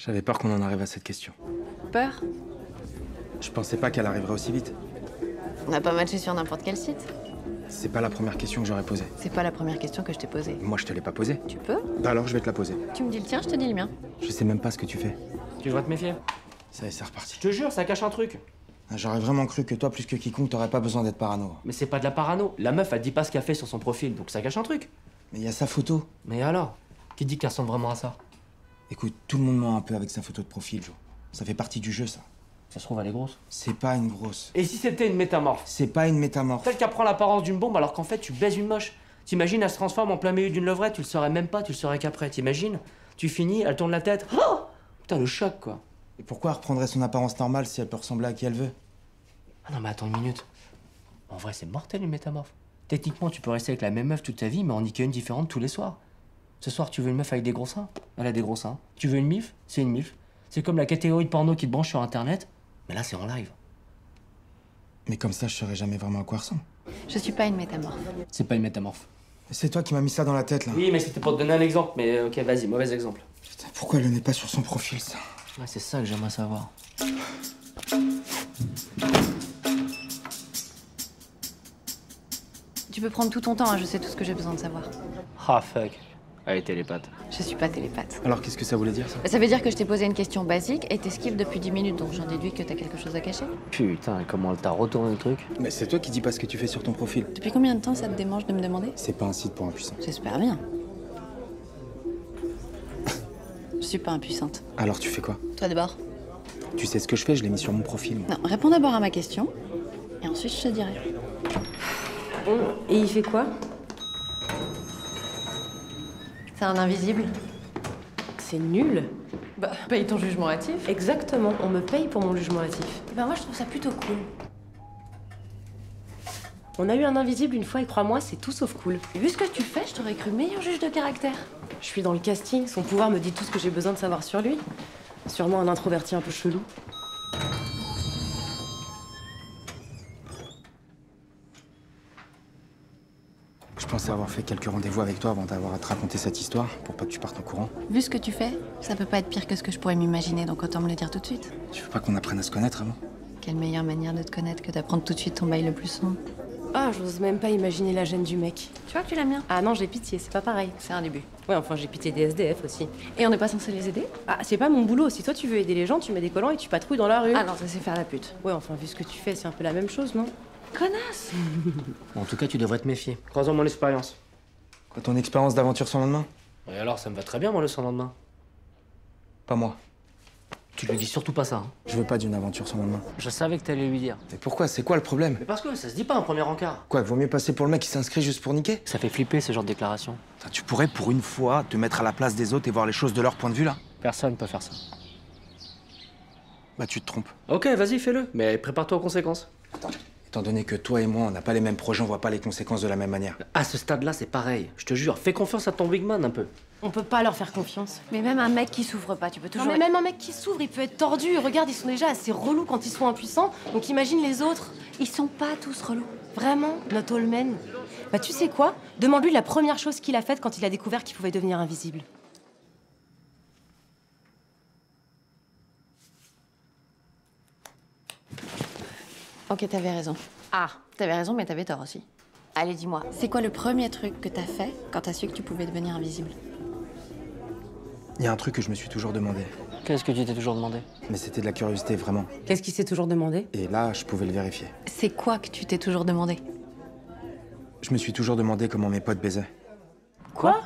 J'avais peur qu'on en arrive à cette question. Peur? Je pensais pas qu'elle arriverait aussi vite. On n'a pas matché sur n'importe quel site. C'est pas la première question que j'aurais posée. C'est pas la première question que je t'ai posée. Moi, je te l'ai pas posée. Tu peux? Bah alors, je vais te la poser. Tu me dis le tien, je te dis le mien. Je sais même pas ce que tu fais. Tu devrais te méfier. Ça y est, c'est reparti. Je te jure, ça cache un truc. J'aurais vraiment cru que toi, plus que quiconque, t'aurais pas besoin d'être parano. Mais c'est pas de la parano. La meuf, elle dit pas ce qu'elle fait sur son profil, donc ça cache un truc. Mais il y a sa photo. Mais alors? Qui dit qu'elle ressemble vraiment à ça? Écoute, tout le monde ment un peu avec sa photo de profil, Joe. Ça fait partie du jeu, ça. Ça se trouve, elle est grosse. C'est pas une grosse. Et si c'était une métamorphe? C'est pas une métamorphe. Celle qui prend l'apparence d'une bombe alors qu'en fait, tu baises une moche. T'imagines, elle se transforme en plein milieu d'une levrette, tu le saurais même pas, tu le saurais qu'après. T'imagines? Tu finis, elle tourne la tête. Oh putain, le choc, quoi. Et pourquoi elle reprendrait son apparence normale si elle peut ressembler à qui elle veut? Ah non, mais attends une minute. En vrai, c'est mortel, une métamorphe. Techniquement, tu peux rester avec la même meuf toute ta vie, mais en niquer une différente tous les soirs. Ce soir, tu veux une meuf avec des gros seins? Elle a des gros seins. Tu veux une MILF? C'est une MILF. C'est comme la catégorie de porno qui te branche sur Internet, mais là, c'est en live. Mais comme ça, je saurais jamais vraiment à quoi elle ressemble. Je suis pas une métamorphe. C'est pas une métamorphe. C'est toi qui m'as mis ça dans la tête, là. Oui, mais c'était pour te donner un exemple, mais ok, vas-y, mauvais exemple. Putain, pourquoi elle n'est pas sur son profil, ça? Ouais, c'est ça que j'aimerais savoir. Tu peux prendre tout ton temps, hein, je sais tout ce que j'ai besoin de savoir. Ah, fuck. Elle est télépathe. Je suis pas télépathe. Alors, qu'est-ce que ça voulait dire, ça? Ça veut dire que je t'ai posé une question basique et t'esquives depuis 10 minutes, donc j'en déduis que t'as quelque chose à cacher. Putain, comment elle t'a retourné le truc? Mais c'est toi qui dis pas ce que tu fais sur ton profil. Depuis combien de temps ça te démange de me demander? C'est pas un site pour impuissants. J'espère bien. Je suis pas impuissante. Alors, tu fais quoi? Toi d'abord. Tu sais ce que je fais, je l'ai mis sur mon profil, moi. Non, réponds d'abord à ma question et ensuite je te dirai. Bon, et il fait quoi? C'est un invisible. C'est nul. Bah, paye ton jugement hâtif. Exactement, on me paye pour mon jugement hâtif. Ben moi je trouve ça plutôt cool. On a eu un invisible une fois et crois-moi, c'est tout sauf cool. Vu ce que tu fais, je t'aurais cru meilleur juge de caractère. Je suis dans le casting, son pouvoir me dit tout ce que j'ai besoin de savoir sur lui. Sûrement un introverti un peu chelou. Je pensais avoir fait quelques rendez-vous avec toi avant d'avoir à te raconter cette histoire, pour pas que tu partes en courant. Vu ce que tu fais, ça peut pas être pire que ce que je pourrais m'imaginer, donc autant me le dire tout de suite. Tu veux pas qu'on apprenne à se connaître avant? Quelle meilleure manière de te connaître que d'apprendre tout de suite ton bail le plus sombre. Ah, j'ose même pas imaginer la gêne du mec. Tu vois que tu l'aimes bien? Ah non, j'ai pitié, c'est pas pareil. C'est un début. Ouais, enfin, j'ai pitié des SDF aussi. Et on n'est pas censé les aider? Ah, c'est pas mon boulot. Si toi tu veux aider les gens, tu mets des collants et tu patrouilles dans la rue. Ah non, ça c'est faire la pute. Ouais, enfin, vu ce que tu fais, c'est un peu la même chose, non? Connasse! En tout cas, tu devrais te méfier. Croisons mon expérience. Quoi, ton expérience d'aventure sans lendemain? Et alors, ça me va très bien, moi, le surlendemain. Pas moi. Tu lui dis surtout pas ça, hein. Je veux pas d'une aventure sans lendemain. Je savais que t'allais lui dire. Mais pourquoi? C'est quoi le problème? Mais parce que ça se dit pas un premier encart. Quoi, vaut mieux passer pour le mec qui s'inscrit juste pour niquer? Ça fait flipper, ce genre de déclaration. Putain, tu pourrais, pour une fois, te mettre à la place des autres et voir les choses de leur point de vue, là? Personne peut faire ça. Bah, tu te trompes. Ok, vas-y, fais-le. Mais prépare-toi aux conséquences. Attends, étant donné que toi et moi, on n'a pas les mêmes projets, on voit pas les conséquences de la même manière. À ce stade-là, c'est pareil. Je te jure, fais confiance à ton big man un peu. On peut pas leur faire confiance. Mais même un mec qui souffre pas, tu peux toujours... Non, mais même un mec qui s'ouvre, il peut être tordu. Regarde, ils sont déjà assez relous quand ils sont impuissants. Donc imagine les autres. Ils sont pas tous relous. Vraiment, not all men. Bah tu sais quoi? Demande-lui la première chose qu'il a faite quand il a découvert qu'il pouvait devenir invisible. Ok, t'avais raison. Ah, t'avais raison, mais t'avais tort aussi. Allez, dis-moi, c'est quoi le premier truc que t'as fait quand t'as su que tu pouvais devenir invisible? Il y a un truc que je me suis toujours demandé. Qu'est-ce que tu t'es toujours demandé? Mais c'était de la curiosité, vraiment. Qu'est-ce qu'il s'est toujours demandé? Et là, je pouvais le vérifier. C'est quoi que tu t'es toujours demandé? Je me suis toujours demandé comment mes potes baisaient. Quoi?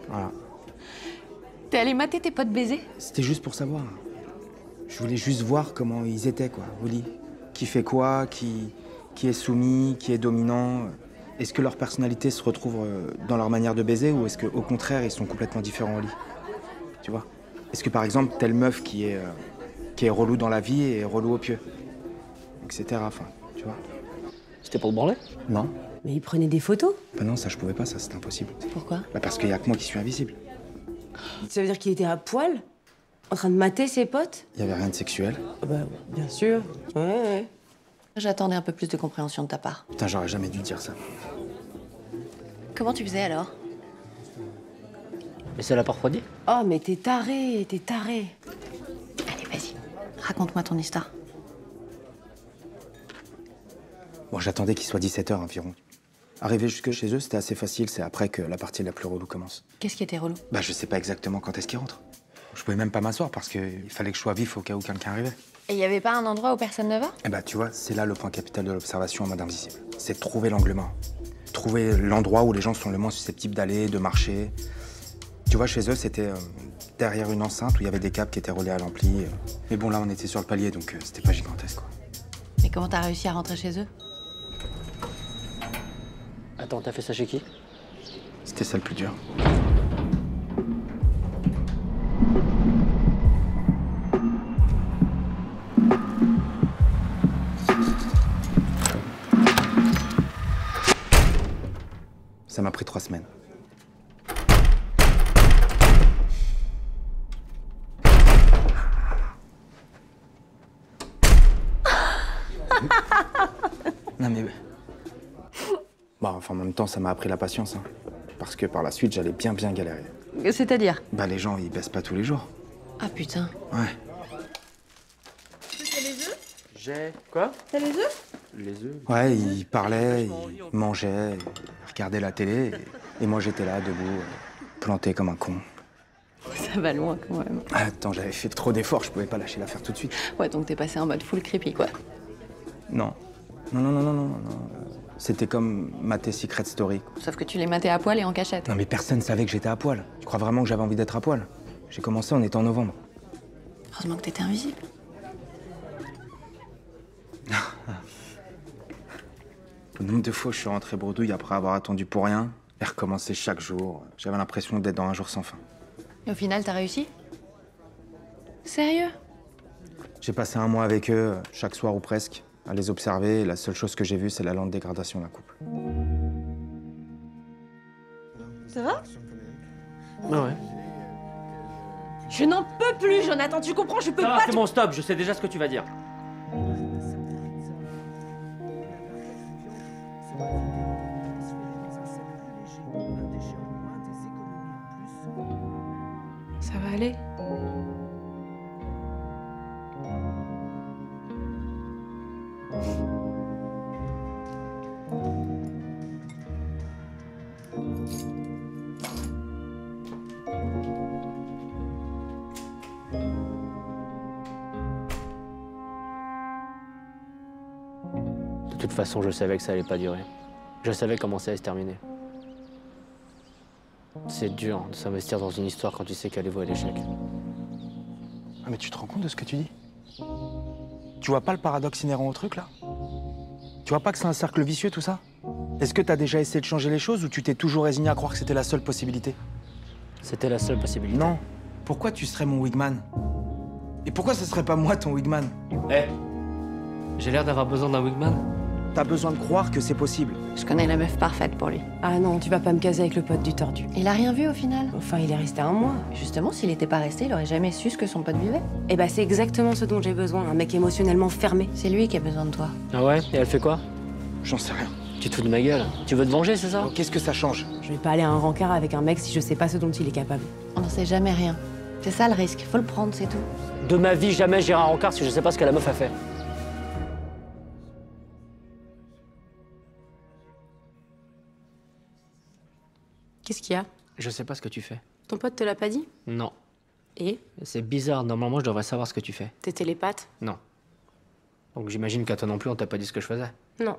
Voilà. T'es allé mater tes potes baisers? C'était juste pour savoir. Je voulais juste voir comment ils étaient, quoi, au lit. Qui fait quoi, qui est soumis, qui est dominant. Est-ce que leur personnalité se retrouve dans leur manière de baiser ou est-ce qu'au contraire, ils sont complètement différents au lit? Tu vois? Est-ce que par exemple, telle meuf qui est relou dans la vie est relou au pieu? Etc. Enfin, tu vois? C'était pour te branler? Non. Mais il prenait des photos? Bah non, ça je pouvais pas, ça c'était impossible. Pourquoi? Bah parce qu'il y a que moi qui suis invisible. Ça veut dire qu'il était à poil? En train de mater ses potes? Il y avait rien de sexuel. Bah, bien sûr. Ouais. J'attendais un peu plus de compréhension de ta part. Putain, j'aurais jamais dû dire ça. Comment tu faisais alors? Et ça l'a pas refroidi? Oh, mais t'es taré, t'es taré. Allez, vas-y. Raconte-moi ton histoire. Bon, j'attendais qu'il soit 17h environ. Arriver jusque chez eux, c'était assez facile. C'est après que la partie la plus relou commence. Qu'est-ce qui était relou? Bah, je sais pas exactement quand est-ce qu'ils rentrent. Je pouvais même pas m'asseoir parce qu'il fallait que je sois vif au cas où quelqu'un arrivait. Et il y avait pas un endroit où personne ne va? Eh bah, tu vois, c'est là le point capital de l'observation en mode invisible. C'est trouver l'angle mort. Trouver l'endroit où les gens sont le moins susceptibles d'aller, de marcher. Tu vois, chez eux, c'était derrière une enceinte où il y avait des câbles qui étaient reliés à l'ampli. Mais bon, là, on était sur le palier, donc c'était pas gigantesque, quoi. Mais comment t'as réussi à rentrer chez eux? Attends, t'as fait ça chez qui? C'était ça le plus dur. Ça m'a pris 3 semaines. Non mais... Bon, enfin, en même temps, ça m'a appris la patience, hein. Parce que par la suite, j'allais bien galérer. C'est-à-dire? Bah, les gens, ils baissent pas tous les jours. Ah putain. Ouais. J'ai... Quoi? T'as les œufs? Les œufs? Ouais, ils parlaient, ils mangeaient, ils regardaient la télé. Et moi, j'étais là, debout, planté comme un con. Ça va loin quand même. Ah, attends, j'avais fait trop d'efforts, je pouvais pas lâcher l'affaire tout de suite. Ouais, donc t'es passé en mode full creepy quoi. Non. Non. C'était comme mater Secret Story. Sauf que tu les matais à poil et en cachette. Non mais personne savait que j'étais à poil. Tu crois vraiment que j'avais envie d'être à poil? J'ai commencé, on était en novembre. Heureusement que t'étais invisible. Le nombre de fois où je suis rentré bredouille après avoir attendu pour rien et recommencé chaque jour, j'avais l'impression d'être dans un jour sans fin. Et au final, t'as réussi? Sérieux? J'ai passé un mois avec eux, chaque soir ou presque, à les observer, et la seule chose que j'ai vue, c'est la lente dégradation d'un couple. Ça va? Ah ouais. Je n'en peux plus, Jonathan, tu comprends? Je peux Ça va, pas... c'est bon, stop, je sais déjà ce que tu vas dire. Ça va aller? De toute façon, je savais que ça allait pas durer. Je savais comment ça allait se terminer. C'est dur de s'investir dans une histoire quand tu sais qu'elle est vouée à l'échec. Ah mais tu te rends compte de ce que tu dis? Tu vois pas le paradoxe inhérent au truc, là? Tu vois pas que c'est un cercle vicieux, tout ça? Est-ce que t'as déjà essayé de changer les choses ou tu t'es toujours résigné à croire que c'était la seule possibilité? C'était la seule possibilité. Non. Pourquoi tu serais mon wigman? Et pourquoi ce serait pas moi ton wigman? Eh, j'ai l'air d'avoir besoin d'un wigman. T'as besoin de croire que c'est possible. Je connais la meuf parfaite pour lui. Ah non, tu vas pas me caser avec le pote du tordu. Il a rien vu au final. Enfin, il est resté un mois. Justement, s'il était pas resté, il aurait jamais su ce que son pote vivait. Eh ben, c'est exactement ce dont j'ai besoin, un mec émotionnellement fermé. C'est lui qui a besoin de toi. Ah ouais? Et elle fait quoi? J'en sais rien. Tu te fous de ma gueule? Tu veux te venger, c'est ça? Alors, qu'est-ce que ça change? Je vais pas aller à un rencard avec un mec si je sais pas ce dont il est capable. On n'en sait jamais rien. C'est ça le risque, faut le prendre, c'est tout. De ma vie, jamais j'irai à un rencard si je sais pas ce que la meuf a fait. Qu'est-ce qu'il y a? Je sais pas ce que tu fais. Ton pote te l'a pas dit? Non. Et? C'est bizarre, normalement je devrais savoir ce que tu fais. T'es télépathe? Non. Donc j'imagine qu'à toi non plus on t'a pas dit ce que je faisais. Non.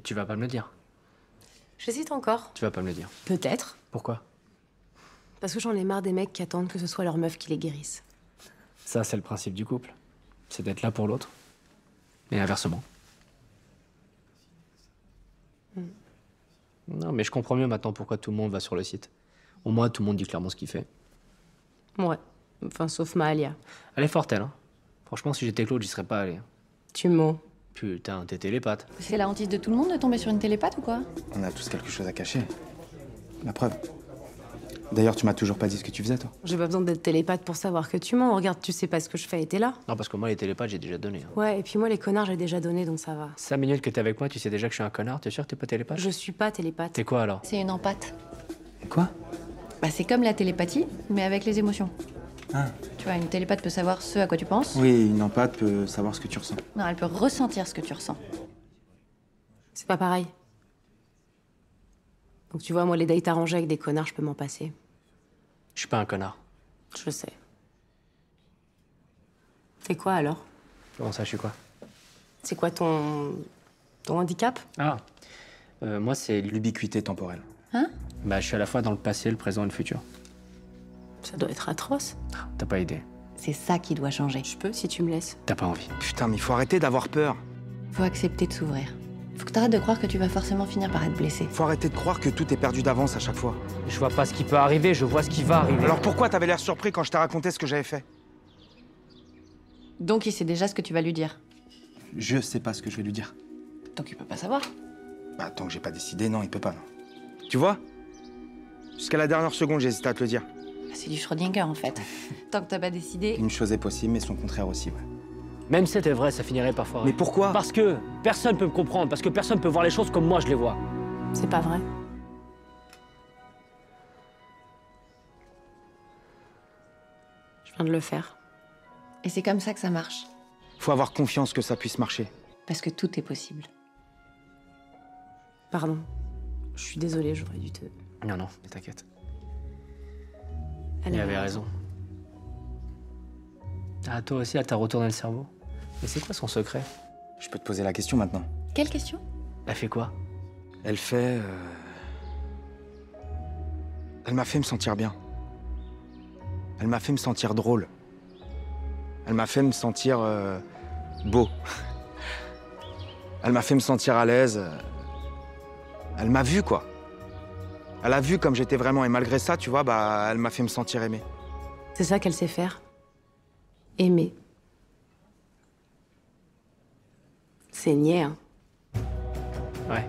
Tu vas pas me le dire. J'hésite encore. Tu vas pas me le dire. Peut-être. Pourquoi? Parce que j'en ai marre des mecs qui attendent que ce soit leur meuf qui les guérisse. Ça, c'est le principe du couple. C'est d'être là pour l'autre. Et inversement. Non, mais je comprends mieux maintenant pourquoi tout le monde va sur le site. Au moins, tout le monde dit clairement ce qu'il fait. Ouais. Enfin, sauf Mahalia. Elle est forte, elle. Hein. Franchement, si j'étais Claude, j'y serais pas allé. Tu mens. Putain, t'es télépathe. C'est la hantise de tout le monde de tomber sur une télépathe ou quoi? On a tous quelque chose à cacher. La preuve. D'ailleurs, tu m'as toujours pas dit ce que tu faisais, toi. J'ai pas besoin d'être télépathe pour savoir que tu mens. Regarde, tu sais pas ce que je fais et t'es là. Non, parce que moi, les télépathes, j'ai déjà donné. Hein. Ouais, et puis moi, les connards, j'ai déjà donné, donc ça va. 5 minutes que t'es avec moi, tu sais déjà que je suis un connard. T'es sûr que t'es pas télépathe? Je suis pas télépathe. T'es quoi alors? C'est une empathe. Quoi? Bah, c'est comme la télépathie, mais avec les émotions. Ah. Tu vois, une télépathe peut savoir ce à quoi tu penses. Oui, une empathe peut savoir ce que tu ressens. Non, elle peut ressentir ce que tu ressens. C'est pas pareil. Donc tu vois, moi, les dates arrangées avec des connards, je peux m'en passer. Je suis pas un connard. Je sais. C'est quoi alors? Comment ça, je suis quoi? C'est quoi ton handicap? Ah, moi, c'est... L'ubiquité temporelle. Hein? Bah, je suis à la fois dans le passé, le présent et le futur. Ça doit être atroce. T'as pas aidé. C'est ça qui doit changer. Je peux si tu me laisses. T'as pas envie. Putain, mais il faut arrêter d'avoir peur. Faut accepter de s'ouvrir. Faut que t'arrêtes de croire que tu vas forcément finir par être blessé. Faut arrêter de croire que tout est perdu d'avance à chaque fois. Je vois pas ce qui peut arriver, je vois ce qui va arriver. Alors pourquoi t'avais l'air surpris quand je t'ai raconté ce que j'avais fait? Donc il sait déjà ce que tu vas lui dire. Je sais pas ce que je vais lui dire. Donc il peut pas savoir. Bah, tant que j'ai pas décidé, non, il peut pas, non. Tu vois? Jusqu'à la dernière seconde, j'ai hésité à te le dire. Bah, c'est du Schrödinger en fait. Tant que t'as pas décidé. Une chose est possible, mais son contraire aussi, ouais. Même si c'était vrai, ça finirait par foirer. Mais pourquoi? Parce que personne peut me comprendre, parce que personne peut voir les choses comme moi je les vois. C'est pas vrai. Je viens de le faire. Et c'est comme ça que ça marche. Faut avoir confiance que ça puisse marcher. Parce que tout est possible. Pardon. Je suis désolée, j'aurais dû te... Non, non, mais t'inquiète. Elle Il avait raison. Ah, toi aussi, elle t'a retourné le cerveau. Mais c'est quoi son secret? Je peux te poser la question maintenant. Quelle question? Elle fait quoi? Elle fait... Elle m'a fait me sentir bien. Elle m'a fait me sentir drôle. Elle m'a fait me sentir beau. Elle m'a fait me sentir à l'aise. Elle m'a vu, quoi. Elle a vu comme j'étais vraiment. Et malgré ça, tu vois, bah, elle m'a fait me sentir aimé. C'est ça qu'elle sait faire. Aimer. C'est niais, hein. Ouais.